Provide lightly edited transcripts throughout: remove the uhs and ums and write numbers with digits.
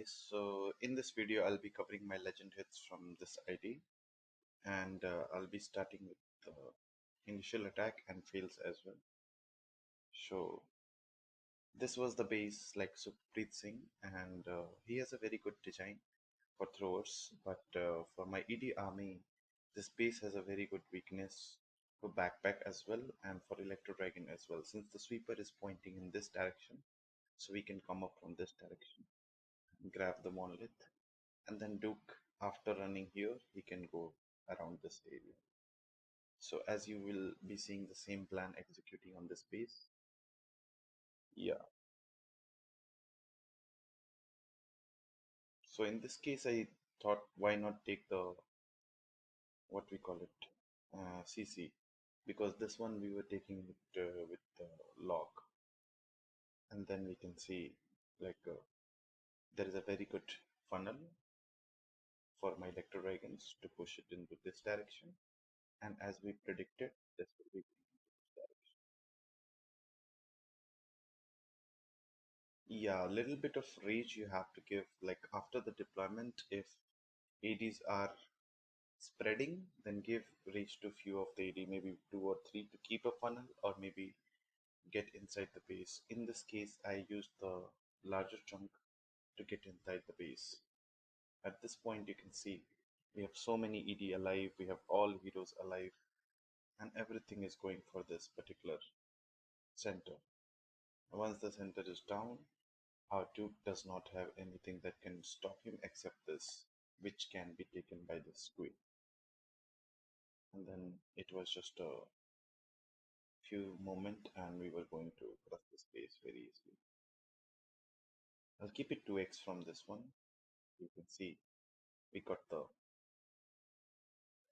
So in this video I'll be covering my legend hits from this ID, and I'll be starting with the initial attack and fails as well. So this was the base like Sukhpreet Singh, and he has a very good design for throwers, but for my ED army this base has a very good weakness for backpack as well, and for Electro Dragon as well, since the sweeper is pointing in this direction, so we can come up from this direction and grab the monolith. And then Duke, after running here, he can go around this area. So as you will be seeing the same plan executing on this base. Yeah. So in this case, I thought why not take the, what we call it, CC, because this one we were taking it with the log, and then we can see like there is a very good funnel for my Electro Dragons to push it into this direction, and as we predicted, this will be yeah, a little bit of rage you have to give. Like after the deployment, if ADs are spreading, then give rage to few of the AD, maybe two or three to keep a funnel, or maybe get inside the base. In this case, I used the larger chunk to get inside the base. At this point, you can see we have so many ED alive, we have all heroes alive, and everything is going for this particular center. Once the center is down, our Duke does not have anything that can stop him except this, which can be taken by this queen. And then it was just a few moments and we were going to cross the space very easily. I'll keep it 2x from this one. You can see we got the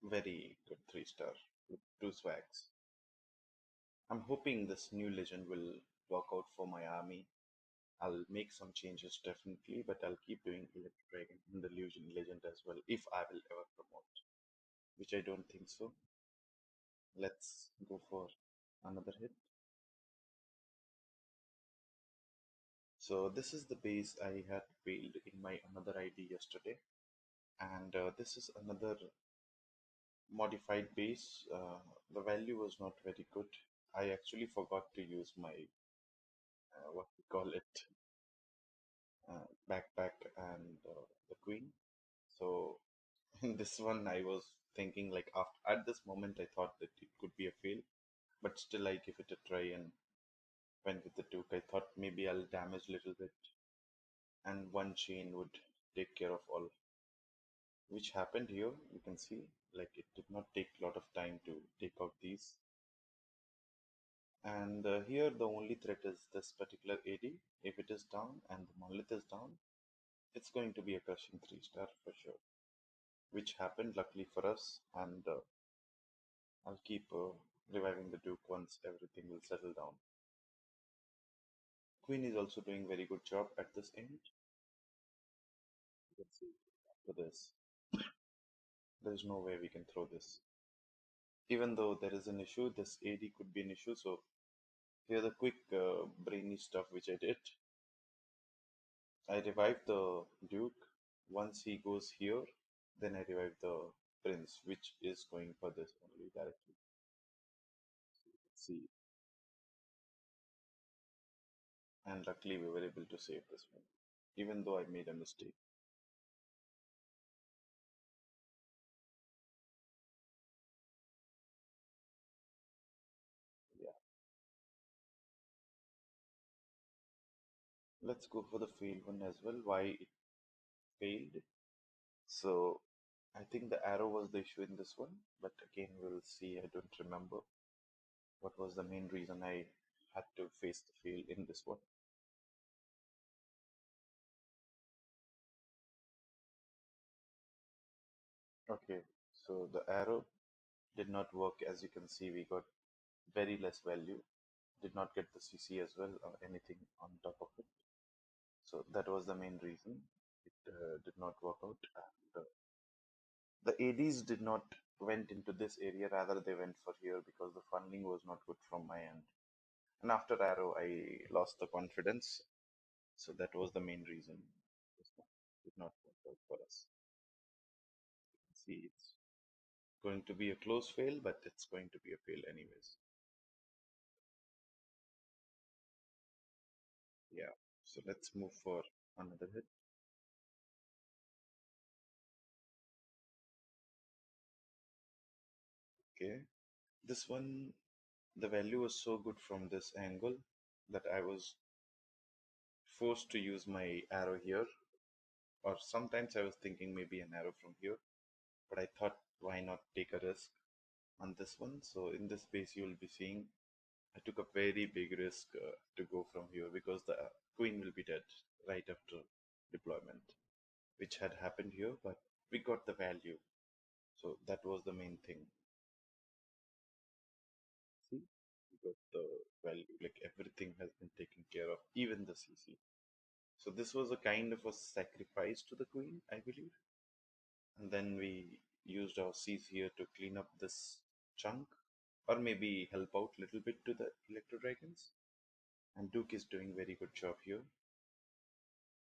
very good 3-star with 2 swags. I'm hoping this new legend will work out for my army. I'll make some changes definitely, but I'll keep doing Electro Dragon in the Legion legend as well if I will ever promote, which I don't think so. Let's go for another hit. So this is the base I had failed in my another ID yesterday, and this is another modified base. The value was not very good. I actually forgot to use my what we call it backpack and the queen. So in this one I was thinking like after at this moment I thought that it could be a fail, but still I give it a try and went with the Duke. I thought maybe I'll damage a little bit and one chain would take care of all, which happened here. You can see like it did not take a lot of time to take out these, and here the only threat is this particular AD. If it is down and the monolith is down, it's going to be a crushing 3-star for sure, which happened luckily for us. And I'll keep reviving the Duke once everything will settle down. Queen is also doing very good job at this end. You can see after this there is no way we can throw this. Even though there is an issue, this AD could be an issue. So here's the quick brainy stuff which I did. I revived the Duke. Once he goes here, then I revive the Prince, which is going for this only directly. So you can see, and luckily we were able to save this one, even though I made a mistake. Yeah, let's go for the failed one as well. Why it failed? So I think the arrow was the issue in this one, but again we'll see. I don't remember what was the main reason I had to face the fail in this one. Okay, so the arrow did not work. As you can see, we got very less value, did not get the CC as well or anything on top of it. So that was the main reason it did not work out. And the ADs did not went into this area, rather they went for here because the funneling was not good from my end. And after arrow, I lost the confidence. So that was the main reason. did not work out for us. See, it's going to be a close fail, but it's going to be a fail anyways. Yeah. So let's move for another hit. Okay. This one, the value was so good from this angle that I was forced to use my arrow here. Or sometimes I was thinking maybe an arrow from here, but I thought why not take a risk on this one. So in this base you will be seeing I took a very big risk to go from here because the queen will be dead right after deployment, which had happened here, but we got the value. So that was the main thing. See, we got the value, like everything has been taken care of, even the CC. So this was a kind of a sacrifice to the queen, I believe. And then we used our C's here to clean up this chunk, or maybe help out a little bit to the Electro Dragons. And Duke is doing very good job here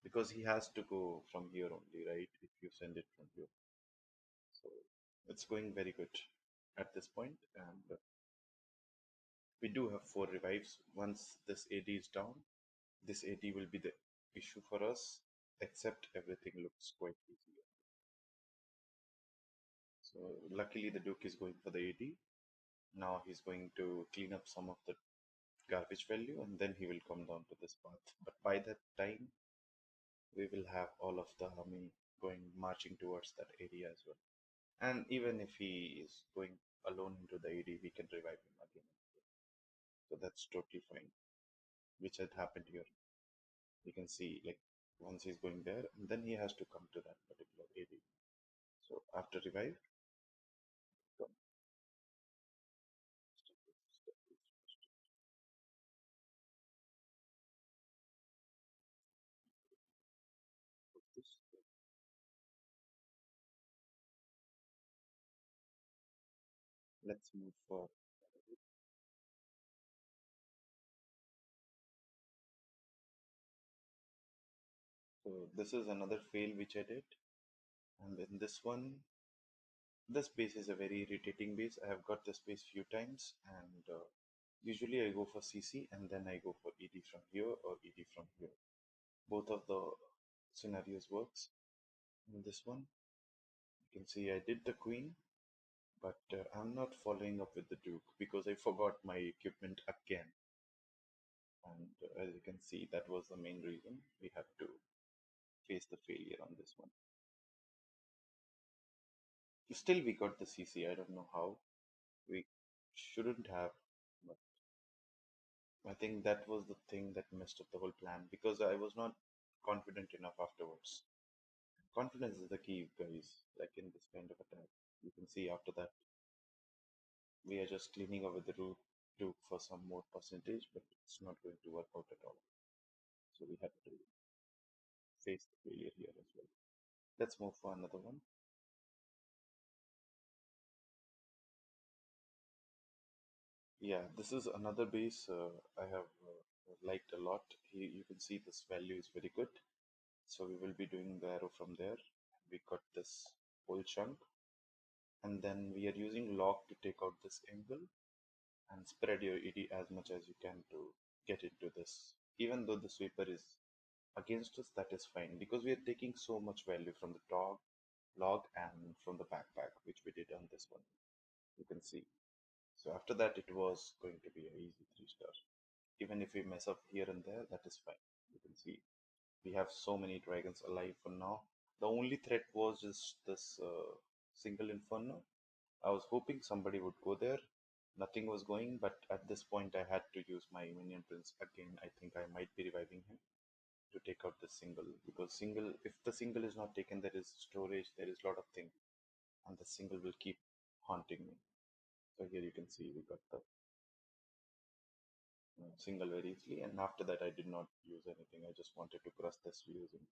because he has to go from here only, right? If you send it from here, so it's going very good at this point. And we do have 4 revives. Once this AD is down, this AD will be the issue for us. Except everything looks quite easy. So luckily the Duke is going for the AD. Now he's going to clean up some of the garbage value and then he will come down to this path. But by that time, we will have all of the army going marching towards that area as well. And even if he is going alone into the AD, we can revive him again. So that's totally fine, which had happened here. You can see like once he's going there, and then he has to come to that particular AD. So after revive, come. Let's move for. So this is another fail which I did, and in this one, this base is a very irritating base. I have got this base few times, and usually I go for CC and then I go for ED from here or ED from here. Both of the scenarios works. In this one, you can see I did the queen, but I'm not following up with the duke because I forgot my equipment again. And as you can see, that was the main reason we had to face the failure on this one. Still, we got the CC. I don't know how. We shouldn't have, but I think that was the thing that messed up the whole plan because I was not confident enough afterwards. Confidence is the key, guys. Like in this kind of attack, you can see after that we are just cleaning over the root Duke for some more percentage, but it's not going to work out at all. So we had to face the failure here as well. Let's move for another one. Yeah, this is another base I have liked a lot. Here you can see this value is very good. So we will be doing the arrow from there. We got this whole chunk, and then we are using lock to take out this angle and spread your ED as much as you can to get into this. Even though the sweeper is against us, that is fine because we are taking so much value from the dog, log, and from the backpack, which we did on this one. You can see. So after that, it was going to be an easy 3 star. Even if we mess up here and there, that is fine. You can see we have so many dragons alive for now. The only threat was just this single inferno. I was hoping somebody would go there. Nothing was going, but at this point I had to use my minion prince again. I think I might be reviving him to take out the single because single, if the single is not taken, there is storage, there is a lot of things, and the single will keep haunting me. So here you can see we got the single very easily, and after that I did not use anything. I just wanted to crush this using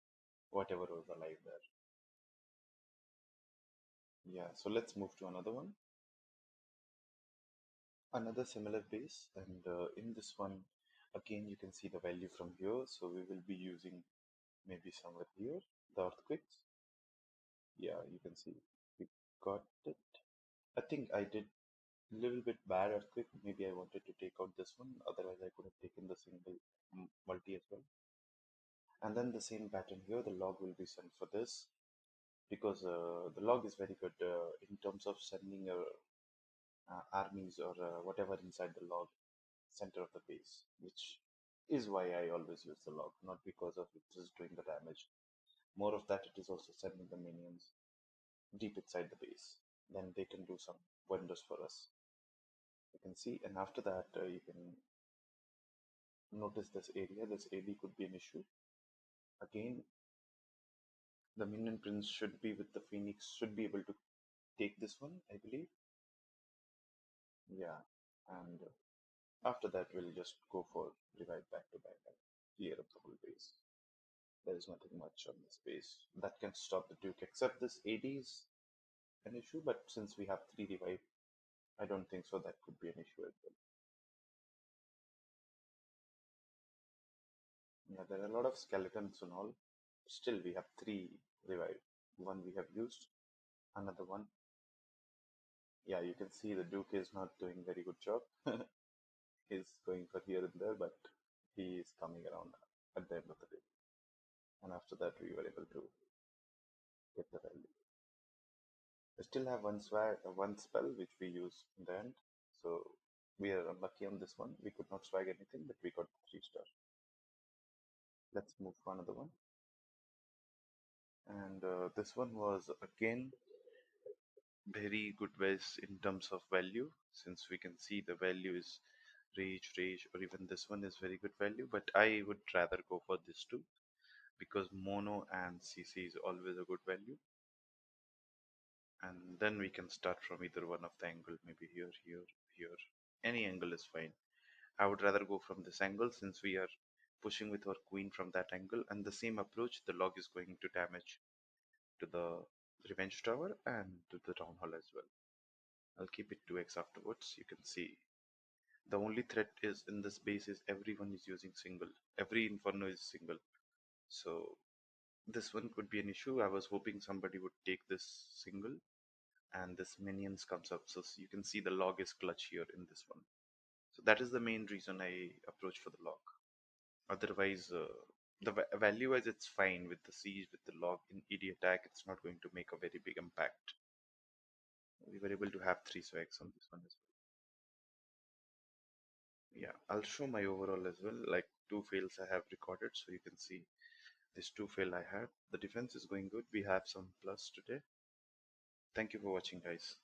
whatever was alive there. Yeah, so let's move to another one. Another similar base, and in this one again you can see the value from here, so we will be using maybe somewhere here. the earthquakes. Yeah, you can see we got it. I think I did a little bit bad earthquake. Maybe I wanted to take out this one. Otherwise, I could have taken the single multi as well. And then the same pattern here. The log will be sent for this because the log is very good in terms of sending armies or whatever inside the log center of the base, which is why I always use the log, not because of it just doing the damage. More of that, it is also sending the minions deep inside the base. Then they can do some wonders for us. You can see, and after that, you can notice this area. This AD could be an issue. Again, the minion prince should be with the phoenix, should be able to take this one, I believe. Yeah, and after that, we'll just go for revive back to back and clear up the whole base. There is nothing much on this base that can stop the Duke, except this AD is an issue, but since we have 3 revive, I don't think so that could be an issue as well. Yeah, there are a lot of skeletons and all. Still, we have 3 revive. One we have used, another one. Yeah, you can see the Duke is not doing very good job. He's going for here and there, but he is coming around at the end of the day. And after that, we were able to get the value. We still have one spell which we use in the end. So we are unlucky on this one. We could not swag anything, but we got 3 star. Let's move to another one. And this one was again very good ways in terms of value, since we can see the value is rage, or even this one is very good value. But I would rather go for this too, because mono and CC is always a good value. And then we can start from either one of the angle, maybe here. Any angle is fine. I would rather go from this angle since we are pushing with our queen from that angle, and the same approach, the log is going to damage to the revenge tower and to the town hall as well. I'll keep it 2x afterwards. You can see the only threat is in this base is everyone is using single. Every inferno is single. So this one could be an issue. I was hoping somebody would take this single and this minions comes up. So you can see the log is clutch here in this one. So that is the main reason I approach for the log. Otherwise, the value wise it's fine with the siege, with the log. In ED attack, it's not going to make a very big impact. We were able to have 3 swags on this one as well. Yeah, I'll show my overall as well. Like 2 fails I have recorded, so you can see this 2 fail I had. The defense is going good. We have some plus today. Thank you for watching, guys.